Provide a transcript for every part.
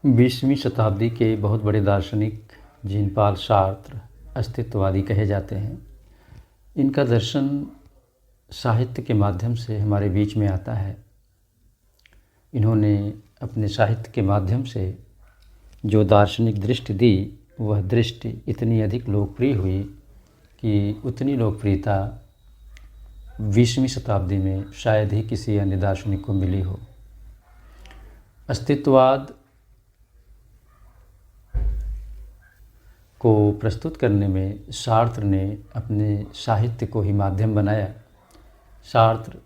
20वीं शताब्दी के बहुत बड़े दार्शनिक जीन पॉल सार्त्र अस्तित्ववादी कहे जाते हैं। इनका दर्शन साहित्य के माध्यम से हमारे बीच में आता है। इन्होंने अपने साहित्य के माध्यम से जो दार्शनिक दृष्टि दी, वह दृष्टि इतनी अधिक लोकप्रिय हुई कि उतनी लोकप्रियता 20वीं शताब्दी में शायद ही किसी अन्य दार्शनिक को मिली हो। अस्तित्ववाद को प्रस्तुत करने में सार्त्र ने अपने साहित्य को ही माध्यम बनाया। सार्त्र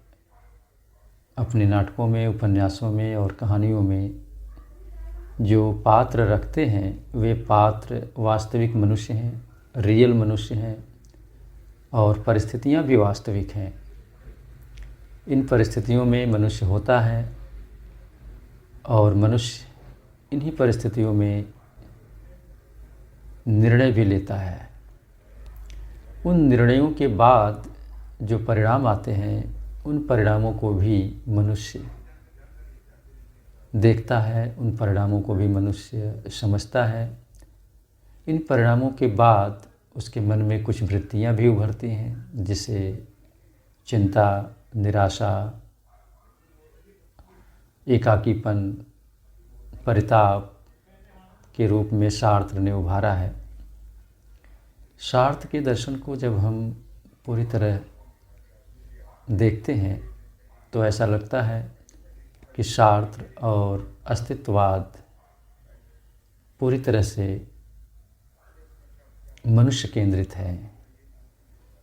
अपने नाटकों में, उपन्यासों में और कहानियों में जो पात्र रखते हैं, वे पात्र वास्तविक मनुष्य हैं, रियल मनुष्य हैं और परिस्थितियाँ भी वास्तविक हैं। इन परिस्थितियों में मनुष्य होता है और मनुष्य इन्हीं परिस्थितियों में निर्णय भी लेता है। उन निर्णयों के बाद जो परिणाम आते हैं, उन परिणामों को भी मनुष्य देखता है, उन परिणामों को भी मनुष्य समझता है। इन परिणामों के बाद उसके मन में कुछ वृत्तियाँ भी उभरती हैं, जिसे चिंता, निराशा, एकाकीपन, परिताप के रूप में सार्त्र ने उभारा है। सार्त्र के दर्शन को जब हम पूरी तरह देखते हैं तो ऐसा लगता है कि सार्त्र और अस्तित्ववाद पूरी तरह से मनुष्य केंद्रित है।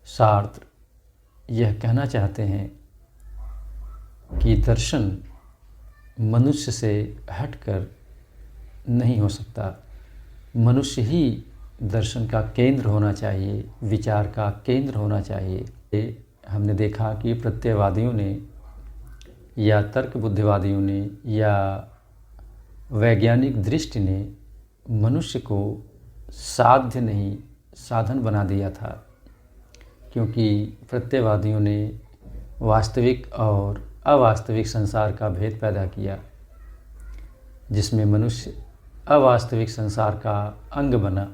सार्त्र यह कहना चाहते हैं कि दर्शन मनुष्य से हटकर नहीं हो सकता। मनुष्य ही दर्शन का केंद्र होना चाहिए, विचार का केंद्र होना चाहिए। हमने देखा कि प्रत्ययवादियों ने या तर्क बुद्धिवादियों ने या वैज्ञानिक दृष्टि ने मनुष्य को साध्य नहीं, साधन बना दिया था, क्योंकि प्रत्ययवादियों ने वास्तविक और अवास्तविक संसार का भेद पैदा किया, जिसमें मनुष्य अवास्तविक संसार का अंग बना।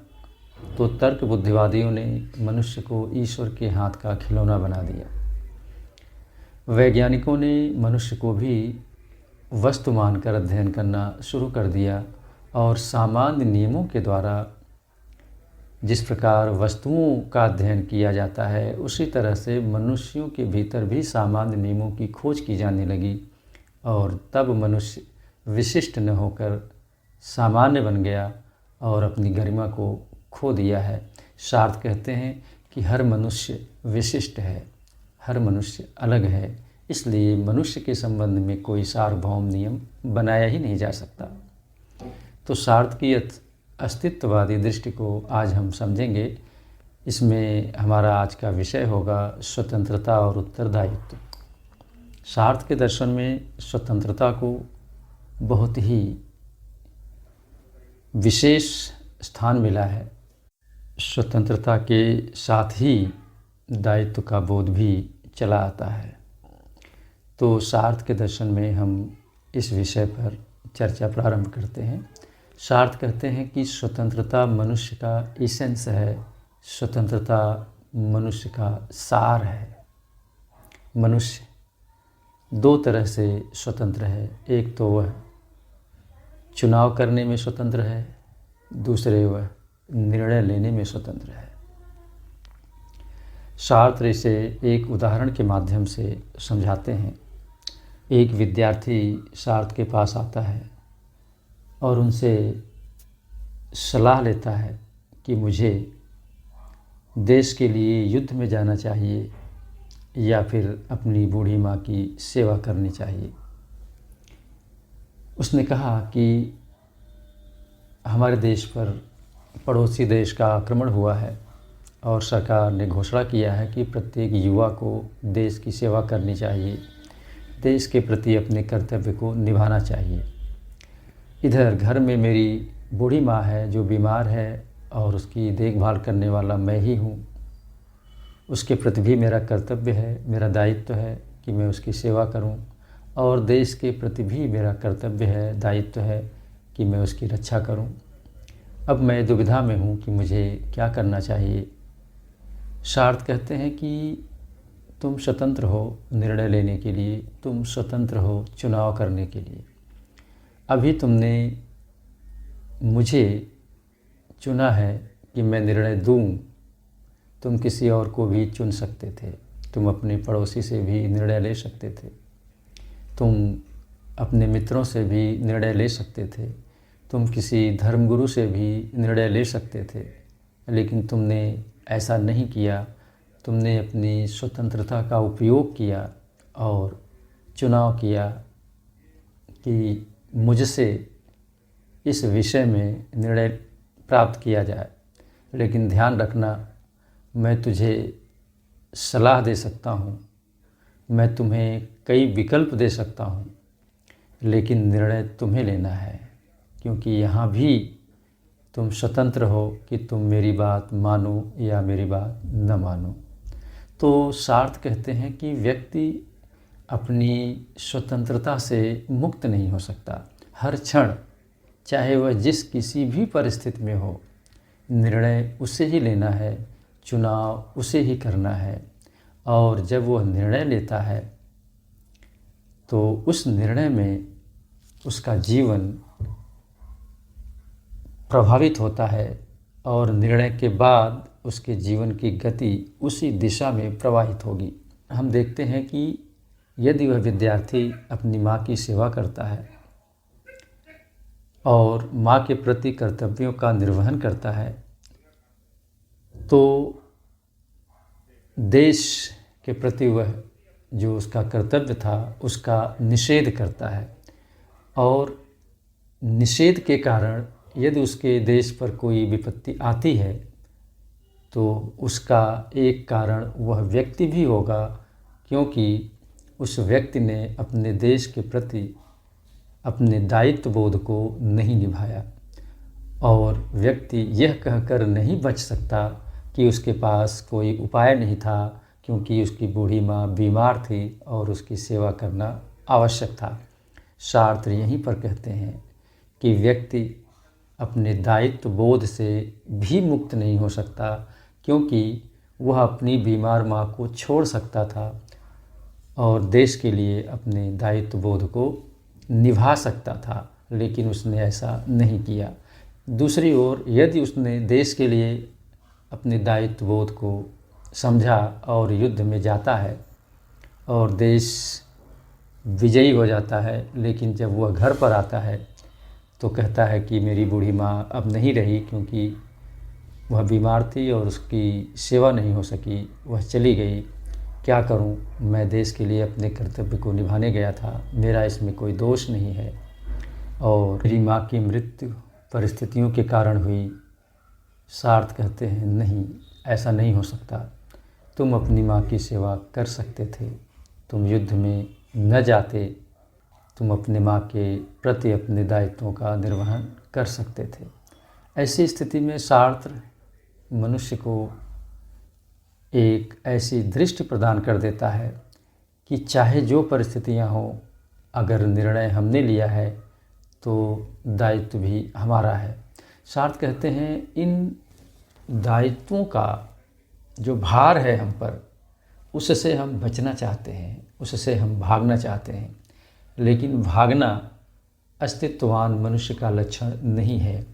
तो तर्क बुद्धिवादियों ने मनुष्य को ईश्वर के हाथ का खिलौना बना दिया। वैज्ञानिकों ने मनुष्य को भी वस्तु मानकर अध्ययन करना शुरू कर दिया और सामान्य नियमों के द्वारा जिस प्रकार वस्तुओं का अध्ययन किया जाता है, उसी तरह से मनुष्यों के भीतर भी सामान्य नियमों की खोज की जाने लगी और तब मनुष्य विशिष्ट न होकर सामान्य बन गया और अपनी गरिमा को खो दिया है। सार्त्र कहते हैं कि हर मनुष्य विशिष्ट है, हर मनुष्य अलग है, इसलिए मनुष्य के संबंध में कोई सार्वभौम नियम बनाया ही नहीं जा सकता। तो सार्त्र की अस्तित्ववादी दृष्टि को आज हम समझेंगे। इसमें हमारा आज का विषय होगा स्वतंत्रता और उत्तरदायित्व। सार्त्र के दर्शन में स्वतंत्रता को बहुत ही विशेष स्थान मिला है। स्वतंत्रता के साथ ही दायित्व का बोध भी चला आता है। तो सार्त्र के दर्शन में हम इस विषय पर चर्चा प्रारंभ करते हैं। सार्त्र कहते हैं कि स्वतंत्रता मनुष्य का इसेंस है, स्वतंत्रता मनुष्य का सार है। मनुष्य दो तरह से स्वतंत्र है। एक तो वह चुनाव करने में स्वतंत्र है, दूसरे वह निर्णय लेने में स्वतंत्र है। सार्त्र इसे एक उदाहरण के माध्यम से समझाते हैं। एक विद्यार्थी सार्त्र के पास आता है और उनसे सलाह लेता है कि मुझे देश के लिए युद्ध में जाना चाहिए या फिर अपनी बूढ़ी माँ की सेवा करनी चाहिए। उसने कहा कि हमारे देश पर पड़ोसी देश का आक्रमण हुआ है और सरकार ने घोषणा किया है कि प्रत्येक युवा को देश की सेवा करनी चाहिए, देश के प्रति अपने कर्तव्य को निभाना चाहिए। इधर घर में मेरी बूढ़ी माँ है जो बीमार है और उसकी देखभाल करने वाला मैं ही हूँ। उसके प्रति भी मेरा कर्तव्य है, मेरा दायित्व है कि मैं उसकी सेवा करूं, और देश के प्रति भी मेरा कर्तव्य है, दायित्व है कि मैं उसकी रक्षा करूं। अब मैं दुविधा में हूं कि मुझे क्या करना चाहिए। सार्थ कहते हैं कि तुम स्वतंत्र हो निर्णय लेने के लिए, तुम स्वतंत्र हो चुनाव करने के लिए। अभी तुमने मुझे चुना है कि मैं निर्णय दूं। तुम किसी और को भी चुन सकते थे, तुम अपने पड़ोसी से भी निर्णय ले सकते थे, तुम अपने मित्रों से भी निर्णय ले सकते थे, तुम किसी धर्मगुरु से भी निर्णय ले सकते थे, लेकिन तुमने ऐसा नहीं किया। तुमने अपनी स्वतंत्रता का उपयोग किया और चुनाव किया कि मुझसे इस विषय में निर्णय प्राप्त किया जाए। लेकिन ध्यान रखना, मैं तुझे सलाह दे सकता हूँ, मैं तुम्हें कई विकल्प दे सकता हूँ, लेकिन निर्णय तुम्हें लेना है, क्योंकि यहाँ भी तुम स्वतंत्र हो कि तुम मेरी बात मानो या मेरी बात न मानो। तो सार्थ कहते हैं कि व्यक्ति अपनी स्वतंत्रता से मुक्त नहीं हो सकता। हर क्षण, चाहे वह जिस किसी भी परिस्थिति में हो, निर्णय उसे ही लेना है, चुनाव उसे ही करना है। और जब वह निर्णय लेता है तो उस निर्णय में उसका जीवन प्रभावित होता है और निर्णय के बाद उसके जीवन की गति उसी दिशा में प्रवाहित होगी। हम देखते हैं कि यदि वह विद्यार्थी अपनी माँ की सेवा करता है और माँ के प्रति कर्तव्यों का निर्वहन करता है, तो देश के प्रति वह जो उसका कर्तव्य था उसका निषेध करता है। और निषेध के कारण यदि उसके देश पर कोई विपत्ति आती है तो उसका एक कारण वह व्यक्ति भी होगा, क्योंकि उस व्यक्ति ने अपने देश के प्रति अपने दायित्व बोध को नहीं निभाया। और व्यक्ति यह कहकर नहीं बच सकता कि उसके पास कोई उपाय नहीं था, क्योंकि उसकी बूढ़ी माँ बीमार थी और उसकी सेवा करना आवश्यक था। सार्त्र यहीं पर कहते हैं कि व्यक्ति अपने दायित्व बोध से भी मुक्त नहीं हो सकता, क्योंकि वह अपनी बीमार माँ को छोड़ सकता था और देश के लिए अपने दायित्व बोध को निभा सकता था, लेकिन उसने ऐसा नहीं किया। दूसरी ओर यदि उसने देश के लिए अपने दायित्व बोध को समझा और युद्ध में जाता है और देश विजयी हो जाता है, लेकिन जब वह घर पर आता है तो कहता है कि मेरी बूढ़ी माँ अब नहीं रही, क्योंकि वह बीमार थी और उसकी सेवा नहीं हो सकी, वह चली गई। क्या करूं, मैं देश के लिए अपने कर्तव्य को निभाने गया था, मेरा इसमें कोई दोष नहीं है और मेरी माँ की मृत्यु परिस्थितियों के कारण हुई। सार्थ कहते हैं नहीं, ऐसा नहीं हो सकता। तुम अपनी माँ की सेवा कर सकते थे, तुम युद्ध में न जाते, तुम अपने माँ के प्रति अपने दायित्वों का निर्वहन कर सकते थे। ऐसी स्थिति में सार्त्र मनुष्य को एक ऐसी दृष्टि प्रदान कर देता है कि चाहे जो परिस्थितियाँ हों, अगर निर्णय हमने लिया है तो दायित्व भी हमारा है। सार्थ कहते हैं इन दायित्वों का जो भार है हम पर, उससे हम बचना चाहते हैं, उससे हम भागना चाहते हैं, लेकिन भागना अस्तित्ववान मनुष्य का लक्षण नहीं है।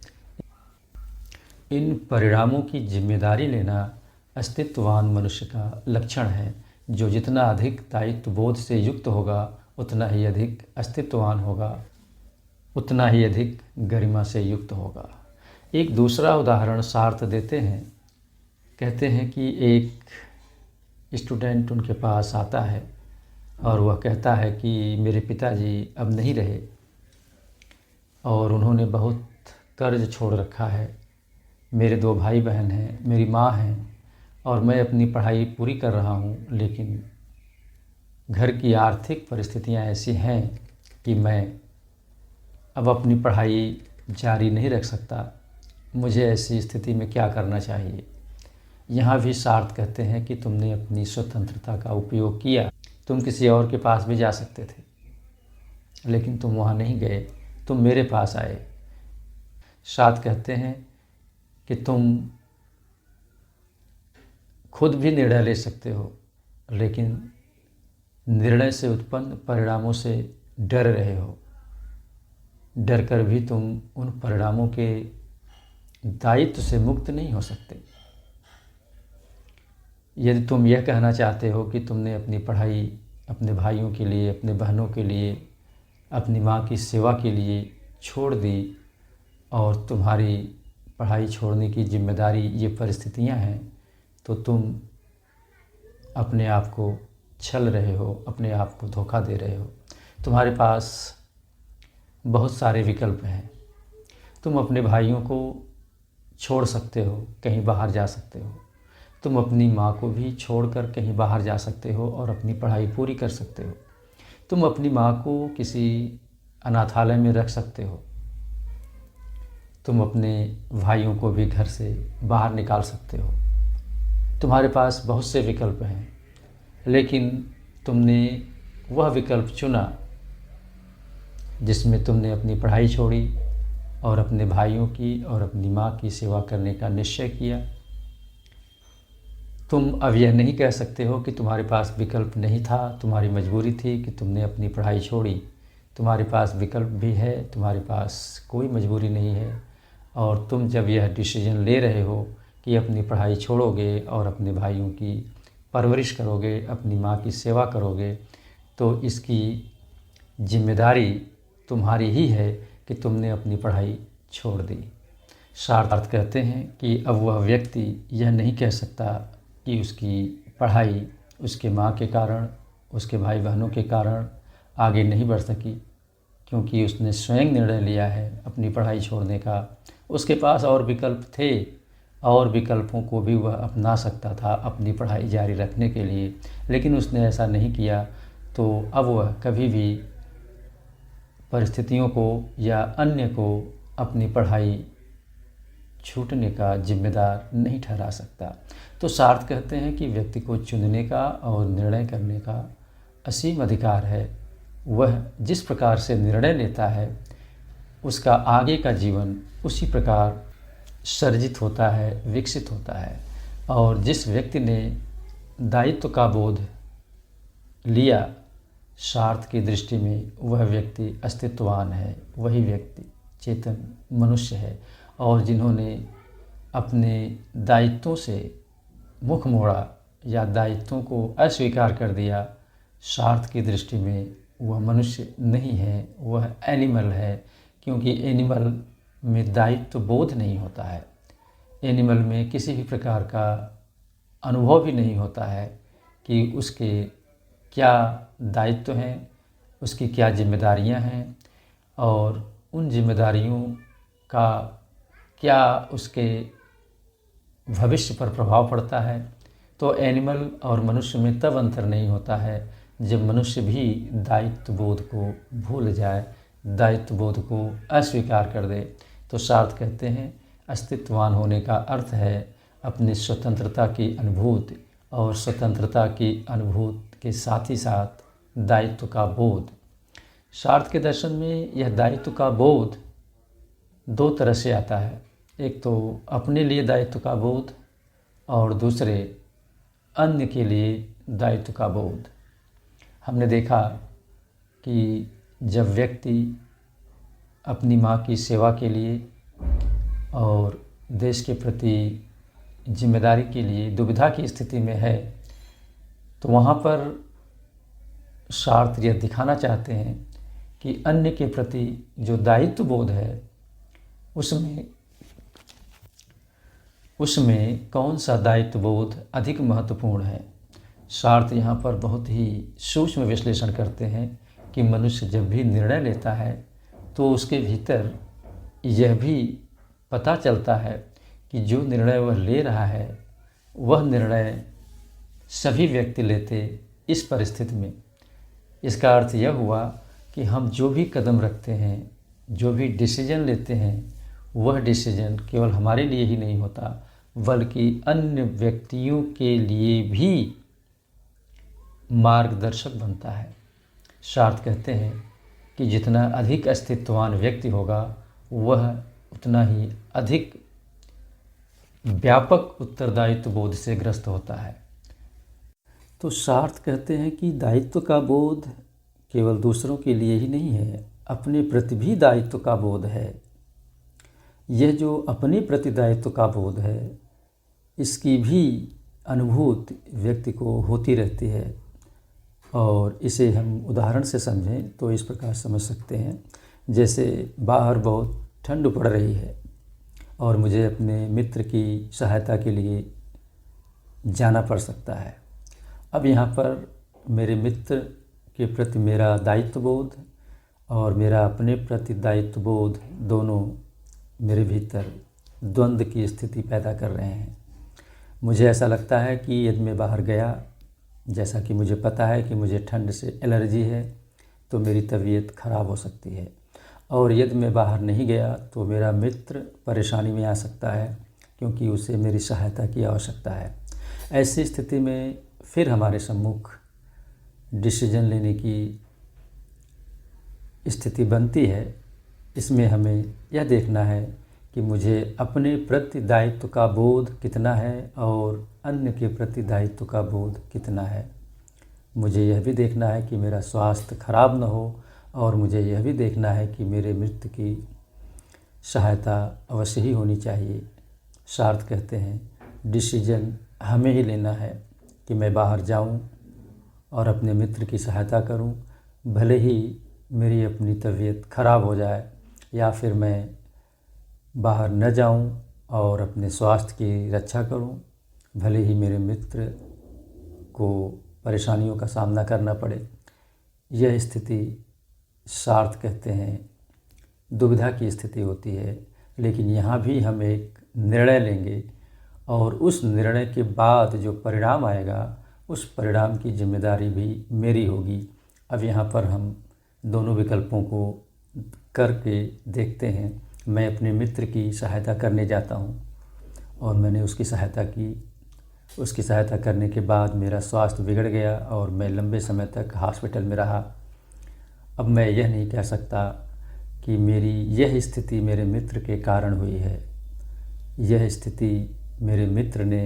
इन परिणामों की जिम्मेदारी लेना अस्तित्ववान मनुष्य का लक्षण है। जो जितना अधिक दायित्व बोध से युक्त होगा उतना ही अधिक अस्तित्ववान होगा, उतना ही अधिक गरिमा से युक्त होगा। एक दूसरा उदाहरण सार्थ देते हैं। कहते हैं कि एक स्टूडेंट उनके पास आता है और वह कहता है कि मेरे पिताजी अब नहीं रहे और उन्होंने बहुत कर्ज छोड़ रखा है, मेरे 2 भाई बहन हैं, मेरी माँ हैं और मैं अपनी पढ़ाई पूरी कर रहा हूँ, लेकिन घर की आर्थिक परिस्थितियाँ ऐसी हैं कि मैं अब अपनी पढ़ाई जारी नहीं रख सकता। मुझे ऐसी स्थिति में क्या करना चाहिए। यहाँ भी सार्थ कहते हैं कि तुमने अपनी स्वतंत्रता का उपयोग किया, तुम किसी और के पास भी जा सकते थे, लेकिन तुम वहाँ नहीं गए, तुम मेरे पास आए। साथ कहते हैं कि तुम खुद भी निर्णय ले सकते हो, लेकिन निर्णय से उत्पन्न परिणामों से डर रहे हो। डर कर भी तुम उन परिणामों के दायित्व से मुक्त नहीं हो सकते। यदि तुम यह कहना चाहते हो कि तुमने अपनी पढ़ाई अपने भाइयों के लिए, अपने बहनों के लिए, अपनी माँ की सेवा के लिए छोड़ दी और तुम्हारी पढ़ाई छोड़ने की जिम्मेदारी ये परिस्थितियाँ हैं, तो तुम अपने आप को छल रहे हो, अपने आप को धोखा दे रहे हो। तुम्हारे पास बहुत सारे विकल्प हैं। तुम अपने भाइयों को छोड़ सकते हो, कहीं बाहर जा सकते हो। तुम अपनी माँ को भी छोड़कर कहीं बाहर जा सकते हो और अपनी पढ़ाई पूरी कर सकते हो। तुम अपनी माँ को किसी अनाथालय में रख सकते हो। तुम अपने भाइयों को भी घर से बाहर निकाल सकते हो। तुम्हारे पास बहुत से विकल्प हैं, लेकिन तुमने वह विकल्प चुना जिसमें तुमने अपनी पढ़ाई छोड़ी और अपने भाइयों की और अपनी माँ की सेवा करने का निश्चय किया। तुम अब यह नहीं कह सकते हो कि तुम्हारे पास विकल्प नहीं था, तुम्हारी मजबूरी थी कि तुमने अपनी पढ़ाई छोड़ी। तुम्हारे पास विकल्प भी है, तुम्हारे पास कोई मजबूरी नहीं है। और तुम जब यह डिसीजन ले रहे हो कि अपनी पढ़ाई छोड़ोगे और अपने भाइयों की परवरिश करोगे, अपनी माँ की सेवा करोगे, तो इसकी जिम्मेदारी तुम्हारी ही है कि तुमने अपनी पढ़ाई छोड़ दी। सार्थ कहते हैं कि अब वह व्यक्ति यह नहीं कह सकता कि उसकी पढ़ाई उसके माँ के कारण, उसके भाई बहनों के कारण आगे नहीं बढ़ सकी, क्योंकि उसने स्वयं निर्णय लिया है अपनी पढ़ाई छोड़ने का। उसके पास और विकल्प थे, और विकल्पों को भी वह अपना सकता था अपनी पढ़ाई जारी रखने के लिए, लेकिन उसने ऐसा नहीं किया। तो अब वह कभी भी परिस्थितियों को या अन्य को अपनी पढ़ाई छूटने का जिम्मेदार नहीं ठहरा सकता। तो सार्थ कहते हैं कि व्यक्ति को चुनने का और निर्णय करने का असीम अधिकार है। वह जिस प्रकार से निर्णय लेता है, उसका आगे का जीवन उसी प्रकार सर्जित होता है, विकसित होता है। और जिस व्यक्ति ने दायित्व का बोध लिया सार्थ की दृष्टि में, वह व्यक्ति अस्तित्ववान है, वही व्यक्ति चेतन मनुष्य है। और जिन्होंने अपने दायित्वों से मुख मोड़ा या दायित्वों को अस्वीकार कर दिया, सार्थ की दृष्टि में वह मनुष्य नहीं है, वह एनिमल है। क्योंकि एनिमल में दायित्व बोध नहीं होता है। एनिमल में किसी भी प्रकार का अनुभव भी नहीं होता है कि उसके क्या दायित्व हैं, उसकी क्या जिम्मेदारियां हैं और उन जिम्मेदारियों का क्या उसके भविष्य पर प्रभाव पड़ता है। तो एनिमल और मनुष्य में तब अंतर नहीं होता है जब मनुष्य भी दायित्व बोध को भूल जाए, दायित्व बोध को अस्वीकार कर दे। तो सार्थ कहते हैं अस्तित्ववान होने का अर्थ है अपनी स्वतंत्रता की अनुभूति, और स्वतंत्रता की अनुभूति के साथ ही साथ दायित्व का बोध। सार्थ के दर्शन में यह दायित्व का बोध दो तरह से आता है। एक तो अपने लिए दायित्व का बोध और दूसरे अन्य के लिए दायित्व का बोध। हमने देखा कि जब व्यक्ति अपनी माँ की सेवा के लिए और देश के प्रति जिम्मेदारी के लिए दुविधा की स्थिति में है, तो वहाँ पर सार्थ यह दिखाना चाहते हैं कि अन्य के प्रति जो दायित्व बोध है उसमें कौन सा दायित्व बोध अधिक महत्वपूर्ण है। सार्थ यहाँ पर बहुत ही सूक्ष्म विश्लेषण करते हैं कि मनुष्य जब भी निर्णय लेता है तो उसके भीतर यह भी पता चलता है कि जो निर्णय वह ले रहा है वह निर्णय सभी व्यक्ति लेते इस परिस्थिति में। इसका अर्थ यह हुआ कि हम जो भी कदम रखते हैं, जो भी डिसीजन लेते हैं, वह डिसीजन केवल हमारे लिए ही नहीं होता बल्कि अन्य व्यक्तियों के लिए भी मार्गदर्शक बनता है। सार्थ कहते हैं कि जितना अधिक अस्तित्ववान व्यक्ति होगा वह उतना ही अधिक व्यापक उत्तरदायित्व बोध से ग्रस्त होता है। तो सार्थ कहते हैं कि दायित्व का बोध केवल दूसरों के लिए ही नहीं है, अपने प्रति भी दायित्व का बोध है। यह जो अपने प्रति दायित्व का बोध है, इसकी भी अनुभूति व्यक्ति को होती रहती है। और इसे हम उदाहरण से समझें तो इस प्रकार समझ सकते हैं, जैसे बाहर बहुत ठंड पड़ रही है और मुझे अपने मित्र की सहायता के लिए जाना पड़ सकता है। अब यहाँ पर मेरे मित्र के प्रति मेरा दायित्वबोध और मेरा अपने प्रति दायित्वबोध दोनों मेरे भीतर द्वंद्व की स्थिति पैदा कर रहे हैं। मुझे ऐसा लगता है कि यदि मैं बाहर गया, जैसा कि मुझे पता है कि मुझे ठंड से एलर्जी है, तो मेरी तबीयत खराब हो सकती है। और यदि मैं बाहर नहीं गया तो मेरा मित्र परेशानी में आ सकता है, क्योंकि उसे मेरी सहायता की आवश्यकता है। ऐसी स्थिति में फिर हमारे सम्मुख डिसीजन लेने की स्थिति बनती है। इसमें हमें यह देखना है कि मुझे अपने प्रति दायित्व का बोध कितना है और अन्य के प्रति दायित्व का बोध कितना है। मुझे यह भी देखना है कि मेरा स्वास्थ्य खराब न हो, और मुझे यह भी देखना है कि मेरे मित्र की सहायता अवश्य ही होनी चाहिए। सार्थ कहते हैं डिसीजन हमें ही लेना है कि मैं बाहर जाऊं और अपने मित्र की सहायता करूं, भले ही मेरी अपनी तबीयत खराब हो जाए, या फिर मैं बाहर न जाऊं और अपने स्वास्थ्य की रक्षा करूं, भले ही मेरे मित्र को परेशानियों का सामना करना पड़े। यह स्थिति सार्थ कहते हैं दुविधा की स्थिति होती है। लेकिन यहाँ भी हम एक निर्णय लेंगे और उस निर्णय के बाद जो परिणाम आएगा, उस परिणाम की जिम्मेदारी भी मेरी होगी। अब यहाँ पर हम दोनों विकल्पों को करके देखते हैं। मैं अपने मित्र की सहायता करने जाता हूँ और मैंने उसकी सहायता की। उसकी सहायता करने के बाद मेरा स्वास्थ्य बिगड़ गया और मैं लंबे समय तक हॉस्पिटल में रहा। अब मैं यह नहीं कह सकता कि मेरी यह स्थिति मेरे मित्र के कारण हुई है। यह स्थिति मेरे मित्र ने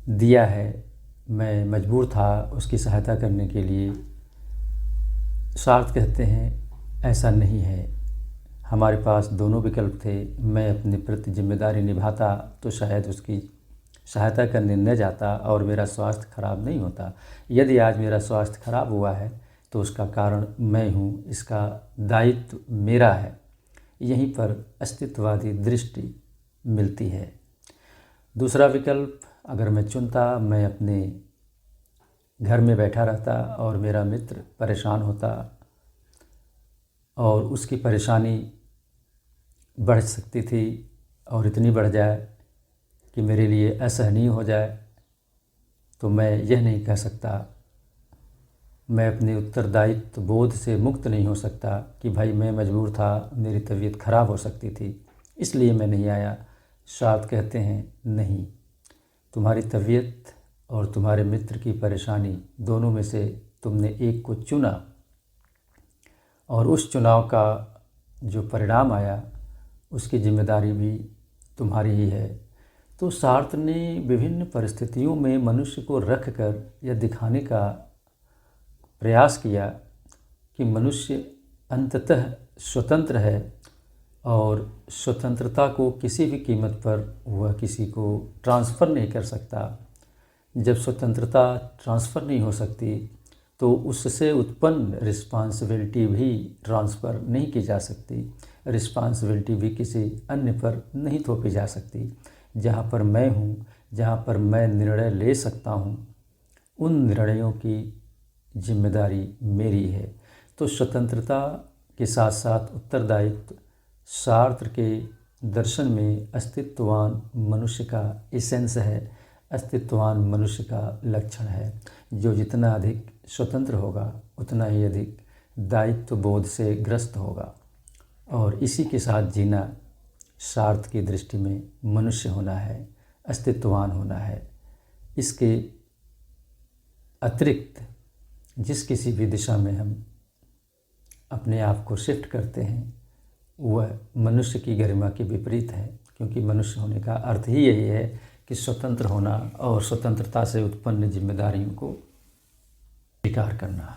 दिया है, मैं मजबूर था उसकी सहायता करने के लिए। सार्थ कहते हैं ऐसा नहीं है, हमारे पास दोनों विकल्प थे। मैं अपने प्रति जिम्मेदारी निभाता तो शायद उसकी सहायता करने न जाता और मेरा स्वास्थ्य खराब नहीं होता। यदि आज मेरा स्वास्थ्य खराब हुआ है तो उसका कारण मैं हूँ, इसका दायित्व मेरा है। यहीं पर अस्तित्ववादी दृष्टि मिलती है। दूसरा विकल्प अगर मैं चुनता, मैं अपने घर में बैठा रहता और मेरा मित्र परेशान होता और उसकी परेशानी बढ़ सकती थी और इतनी बढ़ जाए कि मेरे लिए असहनीय हो जाए, तो मैं यह नहीं कह सकता, मैं अपने उत्तरदायित्व बोध से मुक्त नहीं हो सकता कि भाई मैं मजबूर था, मेरी तबीयत खराब हो सकती थी इसलिए मैं नहीं आया। सार्थ कहते हैं नहीं, तुम्हारी तबीयत और तुम्हारे मित्र की परेशानी दोनों में से तुमने एक को चुना और उस चुनाव का जो परिणाम आया उसकी जिम्मेदारी भी तुम्हारी ही है। तो सार्थ ने विभिन्न परिस्थितियों में मनुष्य को रख कर यह दिखाने का प्रयास किया कि मनुष्य अंततः स्वतंत्र है और स्वतंत्रता को किसी भी कीमत पर वह किसी को ट्रांसफ़र नहीं कर सकता। जब स्वतंत्रता ट्रांसफ़र नहीं हो सकती तो उससे उत्पन्न रिस्पांसिबिलिटी भी ट्रांसफ़र नहीं की जा सकती। रिस्पांसिबिलिटी भी किसी अन्य पर नहीं थोपी जा सकती। जहाँ पर मैं हूँ, जहाँ पर मैं निर्णय ले सकता हूँ, उन निर्णयों की जिम्मेदारी मेरी है। तो स्वतंत्रता के साथ साथ उत्तरदायित्व सार्त्र के दर्शन में अस्तित्ववान मनुष्य का एसेंस है, अस्तित्ववान मनुष्य का लक्षण है। जो जितना अधिक स्वतंत्र होगा उतना ही अधिक दायित्व बोध से ग्रस्त होगा, और इसी के साथ जीना सार्थ की दृष्टि में मनुष्य होना है, अस्तित्ववान होना है। इसके अतिरिक्त जिस किसी भी दिशा में हम अपने आप को शिफ्ट करते हैं वह मनुष्य की गरिमा के विपरीत है, क्योंकि मनुष्य होने का अर्थ ही यही है कि स्वतंत्र होना और स्वतंत्रता से उत्पन्न जिम्मेदारियों को स्वीकार करना।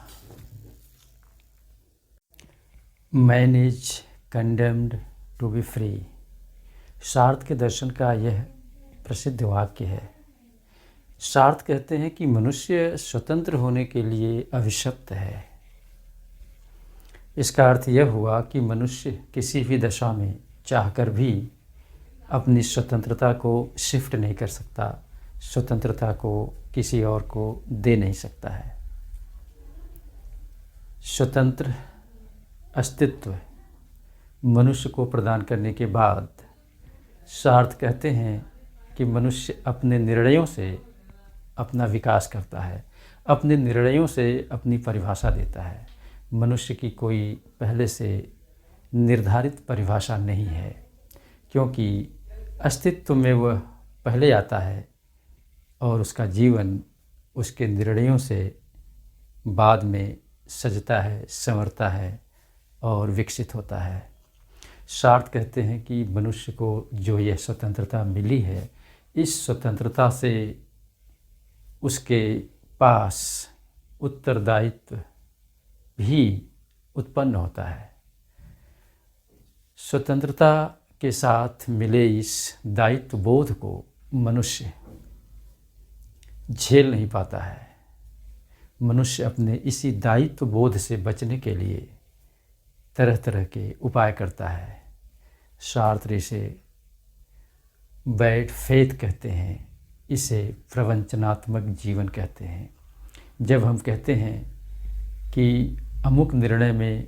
Man is condemned to be free, Sartre के दर्शन का यह प्रसिद्ध वाक्य है। सार्थ कहते हैं कि मनुष्य स्वतंत्र होने के लिए अभिशप्त है। इसका अर्थ यह हुआ कि मनुष्य किसी भी दशा में चाहकर भी अपनी स्वतंत्रता को शिफ्ट नहीं कर सकता, स्वतंत्रता को किसी और को दे नहीं सकता है। स्वतंत्र अस्तित्व मनुष्य को प्रदान करने के बाद सार्थ कहते हैं कि मनुष्य अपने निर्णयों से अपना विकास करता है, अपने निर्णयों से अपनी परिभाषा देता है। मनुष्य की कोई पहले से निर्धारित परिभाषा नहीं है, क्योंकि अस्तित्व में वह पहले आता है और उसका जीवन उसके निर्णयों से बाद में सजता है, संवरता है और विकसित होता है। सार्थ कहते हैं कि मनुष्य को जो यह स्वतंत्रता मिली है, इस स्वतंत्रता से उसके पास उत्तरदायित्व भी उत्पन्न होता है। स्वतंत्रता के साथ मिले इस दायित्व बोध को मनुष्य झेल नहीं पाता है। मनुष्य अपने इसी दायित्व बोध से बचने के लिए तरह तरह के उपाय करता है। सार्त्र इसे बैड फेथ कहते हैं, इसे प्रवंचनात्मक जीवन कहते हैं। जब हम कहते हैं कि अमुक निर्णय में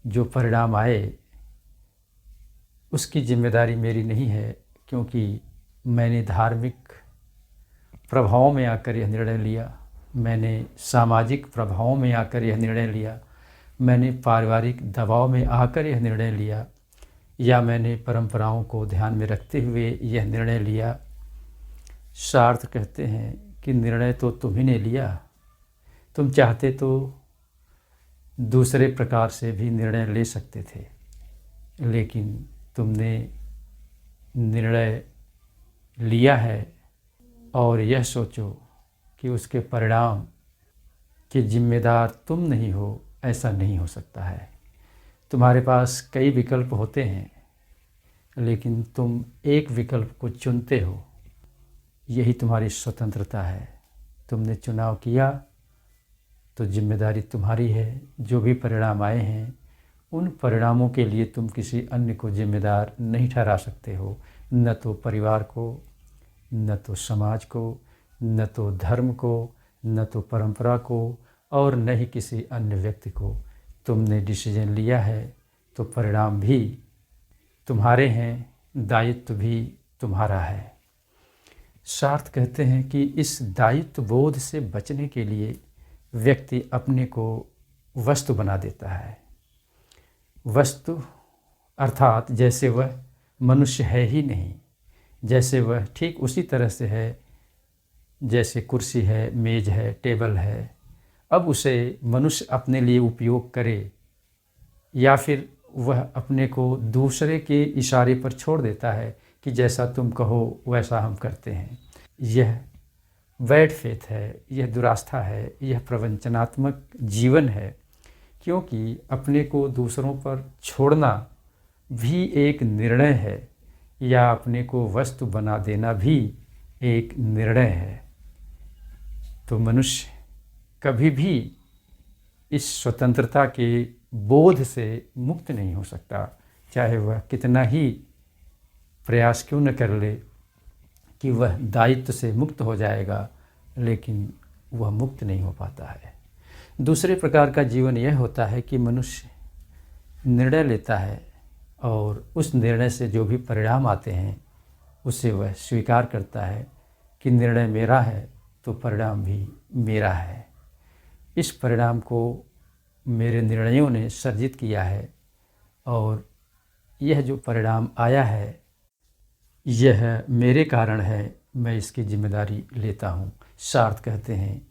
जो परिणाम आए उसकी जिम्मेदारी मेरी नहीं है, क्योंकि मैंने धार्मिक प्रभावों में आकर यह निर्णय लिया, मैंने सामाजिक प्रभावों में आकर यह निर्णय लिया, मैंने पारिवारिक दबाव में आकर यह निर्णय लिया, या मैंने परंपराओं को ध्यान में रखते हुए यह निर्णय लिया। सार्थ कहते हैं कि निर्णय तो तुम्ही ने लिया, तुम चाहते तो दूसरे प्रकार से भी निर्णय ले सकते थे, लेकिन तुमने निर्णय लिया है और यह सोचो कि उसके परिणाम के जिम्मेदार तुम नहीं हो, ऐसा नहीं हो सकता है। तुम्हारे पास कई विकल्प होते हैं, लेकिन तुम एक विकल्प को चुनते हो, यही तुम्हारी स्वतंत्रता है। तुमने चुनाव किया तो जिम्मेदारी तुम्हारी है। जो भी परिणाम आए हैं उन परिणामों के लिए तुम किसी अन्य को जिम्मेदार नहीं ठहरा सकते हो, न तो परिवार को, न तो समाज को, न तो धर्म को, न तो परंपरा को, और न ही किसी अन्य व्यक्ति को। तुमने डिसीजन लिया है तो परिणाम भी तुम्हारे हैं, दायित्व भी तुम्हारा है। सार्थ कहते हैं कि इस दायित्व बोध से बचने के लिए व्यक्ति अपने को वस्तु बना देता है। वस्तु अर्थात जैसे वह मनुष्य है ही नहीं, जैसे वह ठीक उसी तरह से है जैसे कुर्सी है, मेज है, टेबल है। अब उसे मनुष्य अपने लिए उपयोग करे या फिर वह अपने को दूसरे के इशारे पर छोड़ देता है कि जैसा तुम कहो वैसा हम करते हैं। यह बैड फेथ है, यह दुरास्था है, यह प्रवंचनात्मक जीवन है, क्योंकि अपने को दूसरों पर छोड़ना भी एक निर्णय है या अपने को वस्तु बना देना भी एक निर्णय है। तो मनुष्य कभी भी इस स्वतंत्रता के बोध से मुक्त नहीं हो सकता, चाहे वह कितना ही प्रयास क्यों न कर ले कि वह दायित्व से मुक्त हो जाएगा, लेकिन वह मुक्त नहीं हो पाता है। दूसरे प्रकार का जीवन यह होता है कि मनुष्य निर्णय लेता है और उस निर्णय से जो भी परिणाम आते हैं उसे वह स्वीकार करता है कि निर्णय मेरा है तो परिणाम भी मेरा है। इस परिणाम को मेरे निर्णयों ने सर्जित किया है और यह जो परिणाम आया है यह मेरे कारण है, मैं इसकी जिम्मेदारी लेता हूँ। सार्थ कहते हैं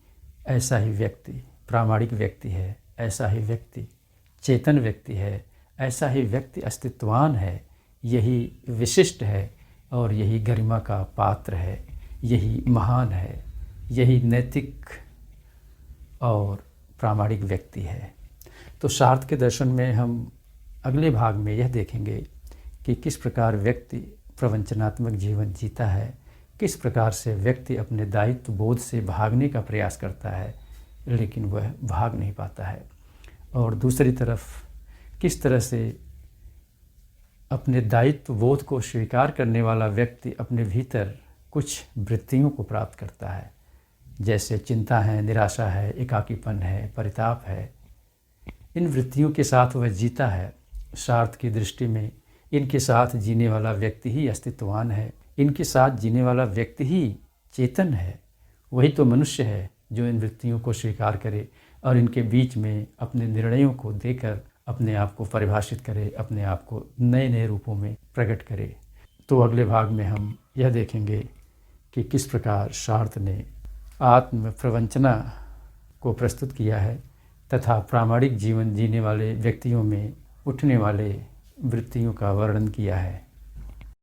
ऐसा ही व्यक्ति प्रामाणिक व्यक्ति है, ऐसा ही व्यक्ति चेतन व्यक्ति है, ऐसा ही व्यक्ति अस्तित्वान है, यही विशिष्ट है और यही गरिमा का पात्र है, यही महान है, यही नैतिक और प्रामाणिक व्यक्ति है। तो सार्थ के दर्शन में हम अगले भाग में यह देखेंगे कि किस प्रकार व्यक्ति प्रवंचनात्मक जीवन जीता है, किस प्रकार से व्यक्ति अपने दायित्व बोध से भागने का प्रयास करता है लेकिन वह भाग नहीं पाता है, और दूसरी तरफ किस तरह से अपने दायित्व बोध को स्वीकार करने वाला व्यक्ति अपने भीतर कुछ वृत्तियों को प्राप्त करता है, जैसे चिंता है, निराशा है, एकाकीपन है, परिताप है। इन वृत्तियों के साथ वह जीता है। सार्थ की दृष्टि में इनके साथ जीने वाला व्यक्ति ही अस्तित्वान है, इनके साथ जीने वाला व्यक्ति ही चेतन है। वही तो मनुष्य है जो इन वृत्तियों को स्वीकार करे और इनके बीच में अपने निर्णयों को देकर अपने आप को परिभाषित करे, अपने आप को नए नए रूपों में प्रकट करे। तो अगले भाग में हम यह देखेंगे कि किस प्रकार सार्थ ने आत्म प्रवंचना को प्रस्तुत किया है तथा प्रामाणिक जीवन जीने वाले व्यक्तियों में उठने वाले वृत्तियों का वर्णन किया है।